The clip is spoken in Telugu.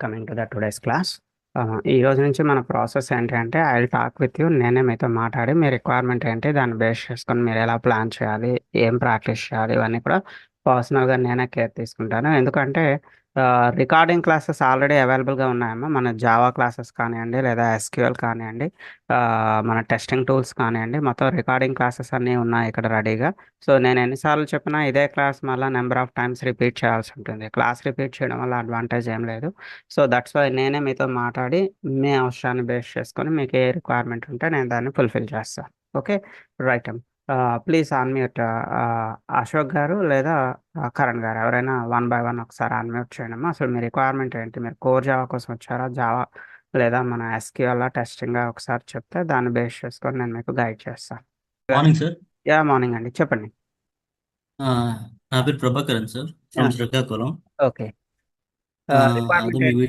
Coming to the today's class. ఈ రోజు నుంచి మన ప్రాసెస్ ఏంటి అంటే I will talk with you. నేనే మీతో మాట్లాడి మీ రిక్వైర్మెంట్ ఏంటి దాన్ని బేస్ చేసుకొని మీరు ఎలా ప్లాన్ చేయాలి, ఏం ప్రాక్టీస్ చేయాలి, ఇవన్నీ కూడా పర్సనల్గా నేనే కేర్ తీసుకుంటాను. ఎందుకంటే రికార్డింగ్ క్లాసెస్ ఆల్రెడీ అవైలబుల్గా ఉన్నాయమ్మా. మన జావా క్లాసెస్ కానివ్వండి, లేదా ఎస్క్యూఎల్ కానివ్వండి, ఆ, మన టెస్టింగ్ టూల్స్ కానివ్వండి, మొత్తం రికార్డింగ్ క్లాసెస్ అన్నీ ఉన్నాయి ఇక్కడ రెడీగా. సో నేను ఎన్నిసార్లు చెప్పినా ఇదే క్లాస్ మళ్ళీ నెంబర్ ఆఫ్ టైమ్స్ రిపీట్ చేయాల్సి ఉంటుంది. క్లాస్ రిపీట్ చేయడం వల్ల అడ్వాంటేజ్ ఏం లేదు. సో దట్స్ వై నేనే మీతో మాట్లాడి మీ అవసరాన్ని బేస్ చేసుకొని మీకు ఏ రిక్వైర్మెంట్ ఉంటే నేను దాన్ని ఫుల్ఫిల్ చేస్తాను. Okay, right. Please unmute Ashok garu లేదా కరణ్ గారు, ఎవరైనా వన్ బై వన్ ఒకసారి అన్మ్యూట్ చేయడమ్మా. అసలు మీ రిక్వైర్మెంట్ ఏంటి? మీరు కోర్ జావా కోసం వచ్చారా, జావా లేదా మన ఎస్క్యూఎల్ టెస్టింగ్ ఒకసారి చెప్తే దాన్ని బేస్ చేసుకొని నేను మీకు గైడ్ చేస్తాను. Morning sir. యా, మార్నింగ్ అండి, చెప్పండి. ఆ, నా పేరు Prabhakaran sir, from Srikakulam. Okay, అదే రిక్వైర్మెంట్ మీ ఏంటి?